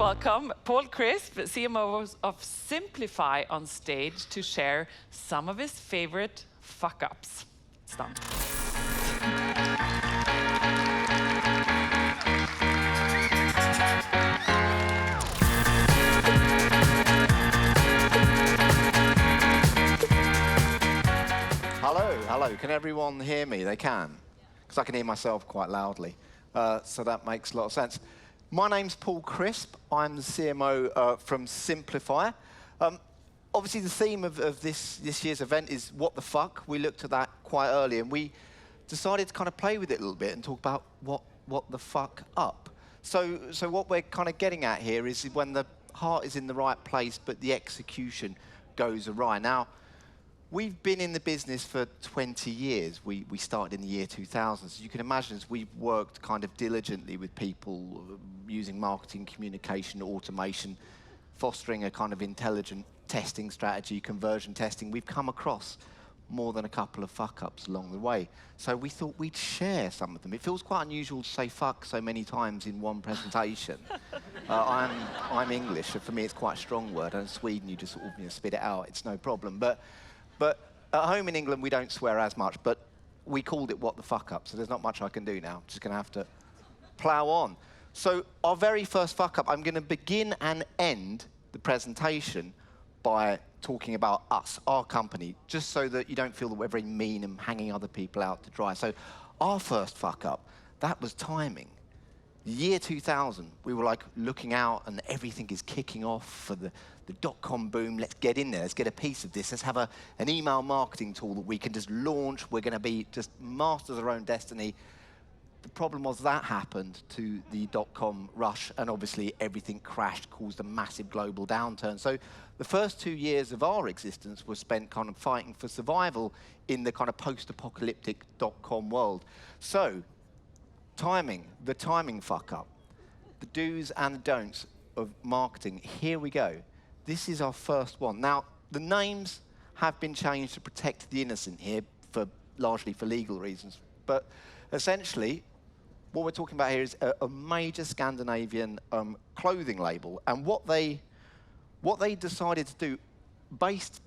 welcome Paul Crisp, CMO of Symplify, on stage to share some of his favorite fuck-ups. It's done. Hello, can everyone hear me? They can, because I can hear myself quite loudly. So that makes a lot of sense. My name's Paul Crisp. I'm the CMO from Symplify. Obviously, the theme of this year's event is what the fuck. We looked at that quite early, and we decided to kind of play with it a little bit and talk about what the fuck up. So what we're kind of getting at here is when the heart is in the right place, but the execution goes awry. Now, we've been in the business for 20 years. We started in the year 2000. So you can imagine as we've worked kind of diligently with people using marketing, communication, automation, fostering a kind of intelligent testing strategy, conversion testing, we've come across more than a couple of fuck-ups along the way. So we thought we'd share some of them. It feels quite unusual to say fuck so many times in one presentation. I'm English, so for me it's quite a strong word. And in Sweden, you just sort of spit it out. It's no problem. But at home in England, we don't swear as much, but we called it what the fuck up, so there's not much I can do now. Just going to have to plow on. So our very first fuck up, I'm going to begin and end the presentation by talking about us, our company, just so that you don't feel that we're very mean and hanging other people out to dry. So our first fuck up, that was timing. Year 2000, we were like looking out and everything is kicking off for the dot-com boom. Let's get in there. Let's get a piece of this. Let's have an email marketing tool that we can just launch. We're going to be just masters of our own destiny. The problem was that happened to the dot-com rush, and obviously everything crashed, caused a massive global downturn. So the first 2 years of our existence were spent kind of fighting for survival in the kind of post-apocalyptic dot-com world. So timing, the timing fuck up, the do's and the don'ts of marketing. Here we go. This is our first one. Now, the names have been changed to protect the innocent here, largely for legal reasons. But essentially, what we're talking about here is a major Scandinavian clothing label. And what they decided to do, based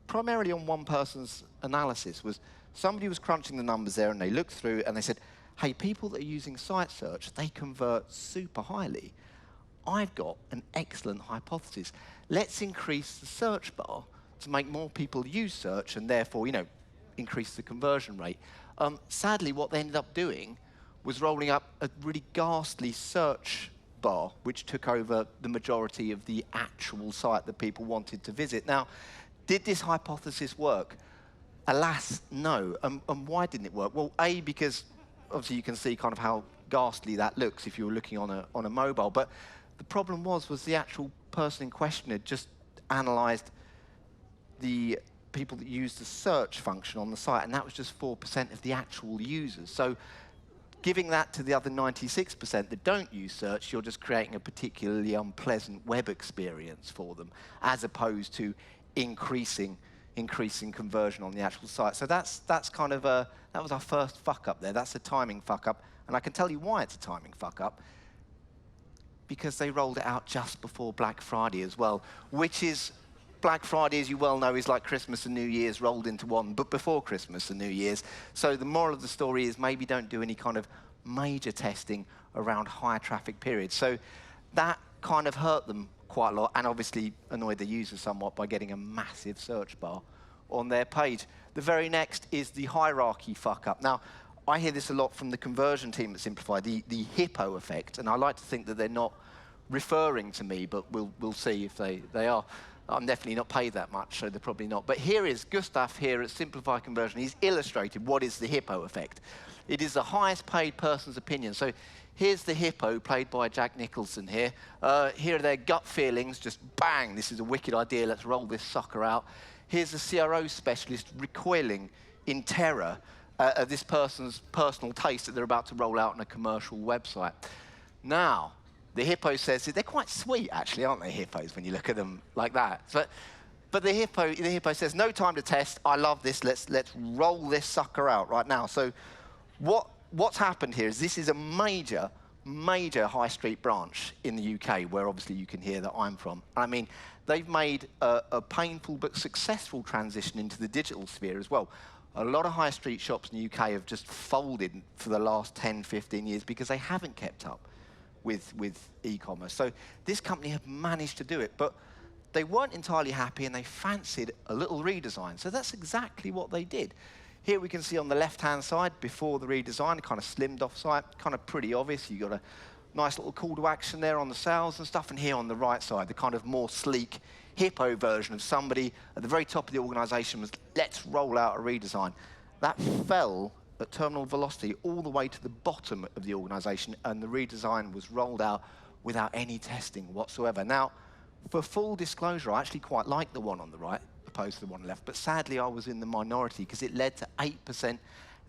primarily on one person's analysis, was somebody was crunching the numbers there, and they looked through and they said, hey, people that are using site search, they convert super highly. I've got an excellent hypothesis. Let's increase the search bar to make more people use search and therefore, increase the conversion rate. Sadly, what they ended up doing was rolling up a really ghastly search bar, which took over the majority of the actual site that people wanted to visit. Now, did this hypothesis work? Alas, no. And why didn't it work? Well, A, because obviously you can see kind of how ghastly that looks if you were looking on a mobile. But the problem was the actual person in question had just analyzed the people that used the search function on the site, and that was just 4% of the actual users. So giving that to the other 96% that don't use search, you're just creating a particularly unpleasant web experience for them, as opposed to increasing conversion on the actual site. So that's kind of that was our first fuck up there. That's a timing fuck up, and I can tell you why it's a timing fuck up. Because they rolled it out just before Black Friday as well, which is, Black Friday, as you well know, is like Christmas and New Year's rolled into one, but before Christmas and New Year's. So the moral of the story is maybe don't do any kind of major testing around high traffic periods. So that kind of hurt them quite a lot, and obviously annoyed the users somewhat by getting a massive search bar on their page. The very next is the hierarchy fuck up. Now, I hear this a lot from the conversion team at Symplify, the hippo effect, and I like to think that they're not referring to me, but we'll see if they are. I'm definitely not paid that much, so they're probably not. But here is Gustav here at Symplify Conversion. He's illustrated what is the hippo effect. It is the highest paid person's opinion. So here's the hippo, played by Jack Nicholson here. Here are their gut feelings, just bang, this is a wicked idea, let's roll this sucker out. Here's the CRO specialist recoiling in terror at this person's personal taste that they're about to roll out on a commercial website. Now, the hippo says, they're quite sweet actually, aren't they, hippos, when you look at them like that? But the hippo says, no time to test, I love this, let's roll this sucker out right now. So what's happened here is this is a major major high street branch in the UK, where obviously you can hear that I'm from. I mean, they've made a painful but successful transition into the digital sphere as well. A lot of high street shops in the UK have just folded for the last 10, 15 years because they haven't kept up with e-commerce. So this company have managed to do it, but they weren't entirely happy and they fancied a little redesign. So that's exactly what they did. Here we can see on the left-hand side, before the redesign, kind of slimmed off site, kind of pretty obvious. You've got a nice little call to action there on the sales and stuff. And here on the right side, the kind of more sleek, hippo version of somebody at the very top of the organization was, let's roll out a redesign. That fell at terminal velocity all the way to the bottom of the organization, and the redesign was rolled out without any testing whatsoever. Now, for full disclosure, I actually quite like the one on the right, opposed to the one on the left, but sadly I was in the minority because it led to 8%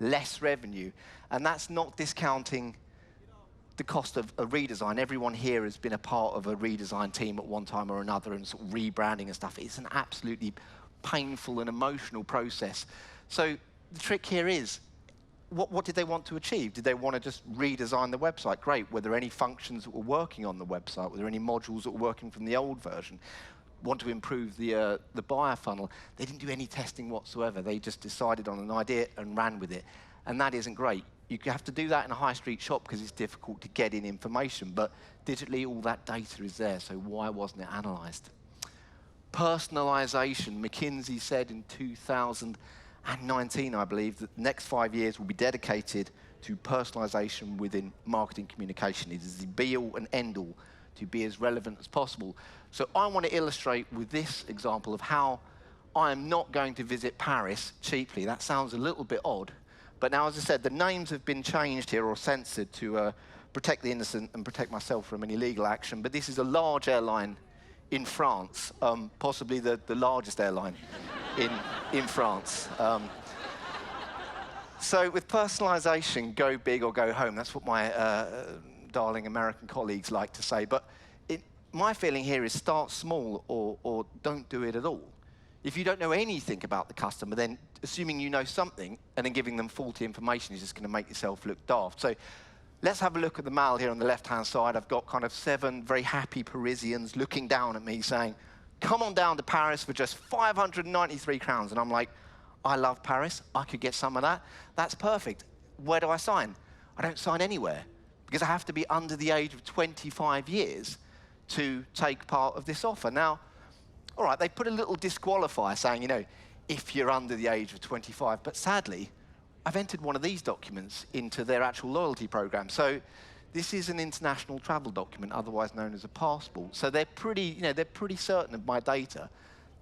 less revenue, and that's not discounting the cost of a redesign. Everyone here has been a part of a redesign team at one time or another and sort of rebranding and stuff. It's an absolutely painful and emotional process. So the trick here is, what did they want to achieve? Did they want to just redesign the website? Great. Were there any functions that were working on the website? Were there any modules that were working from the old version? Want to improve the buyer funnel? They didn't do any testing whatsoever. They just decided on an idea and ran with it. And that isn't great. You have to do that in a high street shop because it's difficult to get in information. But digitally, all that data is there. So why wasn't it analyzed? Personalization. McKinsey said in 2019, I believe, that the next 5 years will be dedicated to personalization within marketing communication. It is the be-all and end-all to be as relevant as possible. So I want to illustrate with this example of how I am not going to visit Paris cheaply. That sounds a little bit odd, but now, as I said, the names have been changed here or censored to protect the innocent and protect myself from any legal action. But this is a large airline in France, possibly the largest airline in France. So with personalization, go big or go home. That's what my darling American colleagues like to say. But my feeling here is start small or don't do it at all. If you don't know anything about the customer, then assuming you know something and then giving them faulty information is just going to make yourself look daft. So let's have a look at the mail here on the left-hand side. I've got kind of 7 very happy Parisians looking down at me saying, come on down to Paris for just 593 crowns. And I'm like, I love Paris. I could get some of that. That's perfect. Where do I sign? I don't sign anywhere because I have to be under the age of 25 years to take part of this offer. Now, all right, they put a little disqualifier saying, you know, if you're under the age of 25. But sadly, I've entered one of these documents into their actual loyalty program. So this is an international travel document, otherwise known as a passport. So they're pretty certain of my data.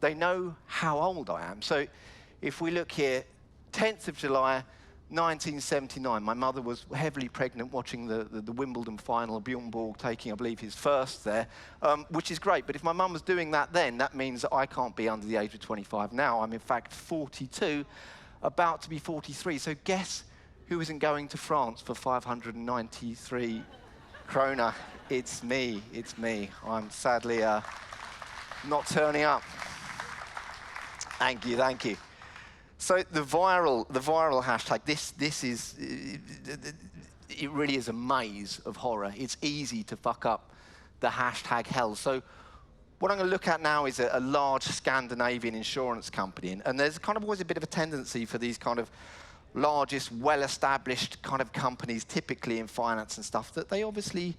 They know how old I am. So if we look here, 10th of July, 1979, my mother was heavily pregnant watching the Wimbledon final, Bjorn Borg taking, I believe, his first there, which is great. But if my mum was doing that then, that means that I can't be under the age of 25 now. I'm, in fact, 42, about to be 43. So guess who isn't going to France for 593 krona? It's me. It's me. I'm sadly not turning up. Thank you. Thank you. So the viral hashtag, this is, it really is a maze of horror. It's easy to fuck up the hashtag hell. So what I'm going to look at now is a large Scandinavian insurance company. And there's kind of always a bit of a tendency for these kind of largest, well-established kind of companies, typically in finance and stuff, that they obviously,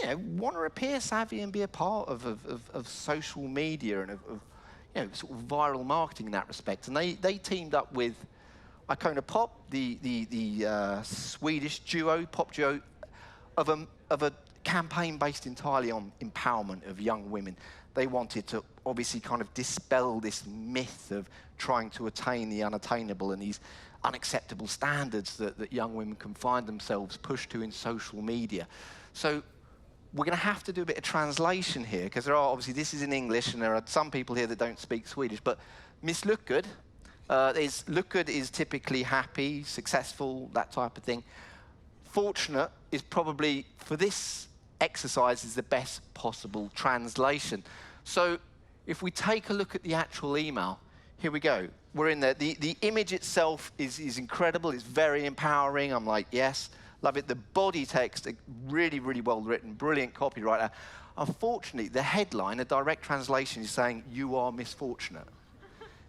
you know, want to appear savvy and be a part of social media and of you know, sort of viral marketing in that respect. And they teamed up with Icona Pop, the Swedish pop duo, of a campaign based entirely on empowerment of young women. They wanted to obviously kind of dispel this myth of trying to attain the unattainable and these unacceptable standards that young women can find themselves pushed to in social media. So we're going to have to do a bit of translation here, because there are, obviously, this is in English, and there are some people here that don't speak Swedish, but Miss Look Good is typically happy, successful, that type of thing. Fortunate is probably, for this exercise, is the best possible translation. So if we take a look at the actual email, here we go. We're in there. The image itself is incredible. It's very empowering. I'm like, yes. love it. The body text, really, really well written, brilliant copywriter. Unfortunately, the headline, a direct translation, is saying, "You are misfortunate,"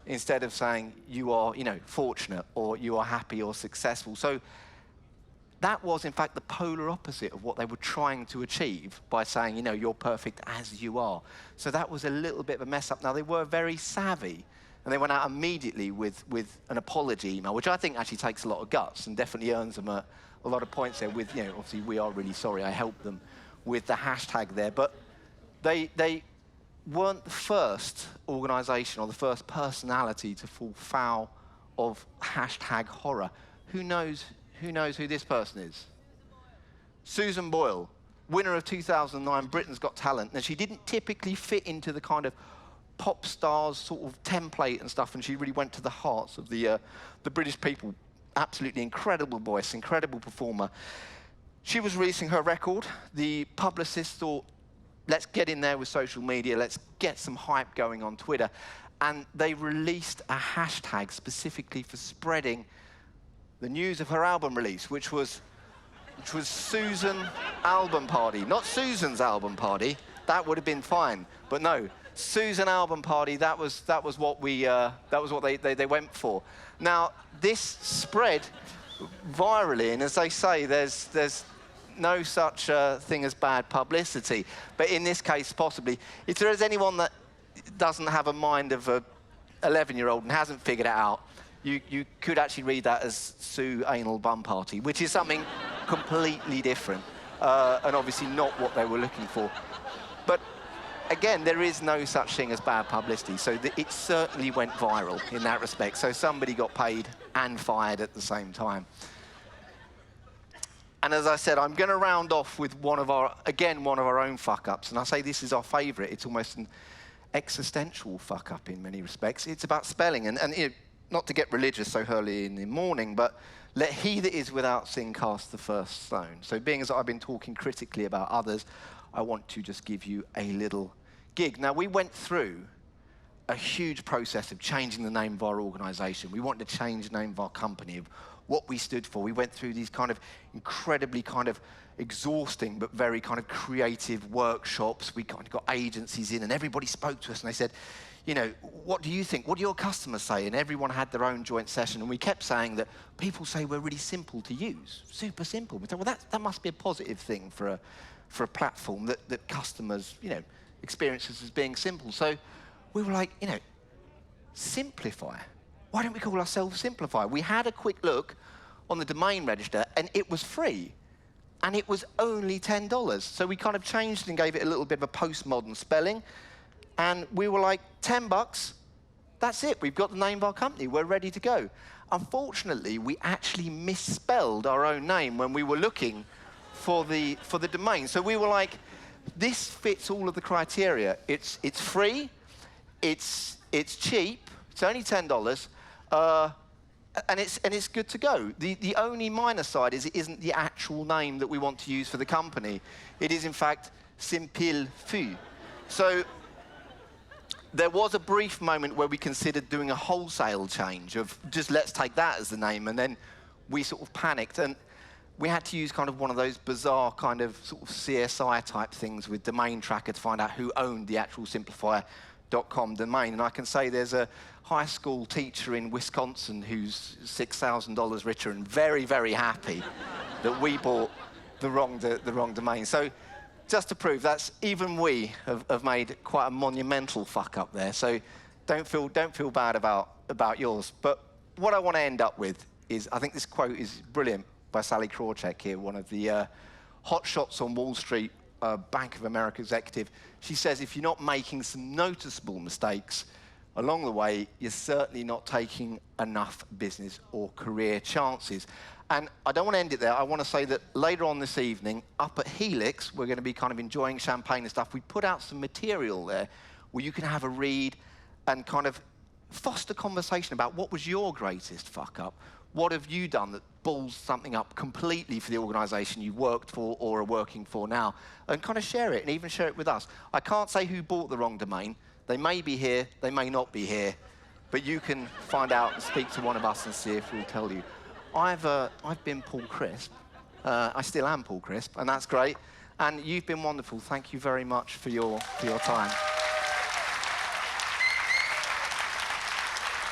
instead of saying, "You are, fortunate," or "You are happy or successful." So that was, in fact, the polar opposite of what they were trying to achieve by saying, "You're perfect as you are." So that was a little bit of a mess up. Now, they were very savvy, and they went out immediately with an apology email, which I think actually takes a lot of guts and definitely earns them a lot of points there with, obviously, "We are really sorry." I helped them with the hashtag there. But they weren't the first organization or the first personality to fall foul of hashtag horror. Who knows who this person is? Susan Boyle, winner of 2009 Britain's Got Talent. Now, she didn't typically fit into the kind of pop stars sort of template and stuff, and she really went to the hearts of the British people. Absolutely incredible voice, incredible performer. She was releasing her record. The publicist thought, let's get in there with social media, let's get some hype going on Twitter. And they released a hashtag specifically for spreading the news of her album release, which was Susan Album Party. Not Susan's album party, that would have been fine. But no, Susan Album Party, that was what they went for. Now, this spread virally, and as they say, there's no such thing as bad publicity. But in this case, possibly, if there is anyone that doesn't have a mind of a 11-year-old and hasn't figured it out, you could actually read that as Sue Anal Bum Party, which is something completely different, and obviously not what they were looking for. But again, there is no such thing as bad publicity, so it certainly went viral in that respect. So somebody got paid and fired at the same time. And as I said, I'm going to round off with one of our own fuck-ups. And I say this is our favourite. It's almost an existential fuck-up in many respects. It's about spelling. And not to get religious so early in the morning, but let he that is without sin cast the first stone. So being as I've been talking critically about others, I want to just give you a little gig. Now, we went through a huge process of changing the name of our organisation. We wanted to change the name of our company, of what we stood for. We went through these kind of incredibly kind of exhausting but very kind of creative workshops. We kind of got agencies in and everybody spoke to us and they said, what do you think? What do your customers say? And everyone had their own joint session. And we kept saying that people say we're really simple to use, super simple. We thought, well, that must be a positive thing for a platform that customers, experience us as being simple. So we were like, Symplify. Why don't we call ourselves Symplify? We had a quick look on the domain register, and it was free. And it was only $10. So we kind of changed and gave it a little bit of a postmodern spelling. And we were like, $10, that's it. We've got the name of our company. We're ready to go. Unfortunately, we actually misspelled our own name when we were looking for the domain. So we were like, this fits all of the criteria. It's free, it's cheap, it's only $10, and it's good to go. The only minor side is it isn't the actual name that we want to use for the company. It is, in fact, Symplify. So there was a brief moment where we considered doing a wholesale change of just let's take that as the name, and then we sort of panicked, and we had to use kind of one of those bizarre kind of sort of CSI type things with Domain Tracker to find out who owned the actual Symplify.com domain. And I can say there's a high school teacher in Wisconsin who's $6,000 richer and very, very happy that we bought the wrong domain. So just to prove that's even we have made quite a monumental fuck up there. So don't feel bad about yours. But what I want to end up with is, I think this quote is brilliant by Sally Krawcheck here, one of the hot shots on Wall Street, Bank of America executive. She says, if you're not making some noticeable mistakes along the way, you're certainly not taking enough business or career chances. And I don't want to end it there. I want to say that later on this evening, up at Helix, we're going to be kind of enjoying champagne and stuff. We put out some material there where you can have a read and kind of foster conversation about what was your greatest fuck up. What have you done that balls something up completely for the organisation you worked for or are working for now? And kind of share it, and even share it with us. I can't say who bought the wrong domain. They may be here, they may not be here, but you can find out and speak to one of us and see if we'll tell you. I've been Paul Crisp. I still am Paul Crisp, and that's great. And you've been wonderful. Thank you very much for your time.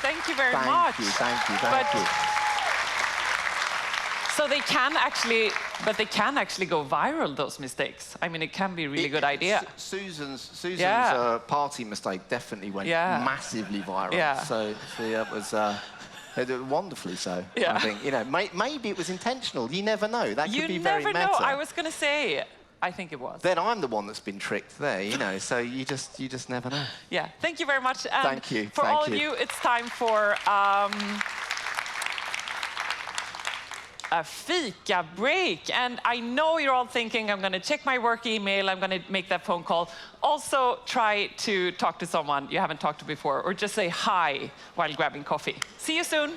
Thank you very much. Thank you. So they can actually go viral, those mistakes. I mean, it can be a really good idea. Susan's party mistake definitely went massively viral. Yeah. So it was they did wonderfully so. Yeah. I think, you know, maybe it was intentional. You never know. That could be very meta. You never know. I was going to say, I think it was. Then I'm the one that's been tricked there, you know. So you just never know. Yeah. Thank you very much. And thank you. For all of you, it's time for a fika break. And I know you're all thinking, I'm going to check my work email, I'm going to make that phone call. Also, try to talk to someone you haven't talked to before, or just say hi while grabbing coffee. See you soon.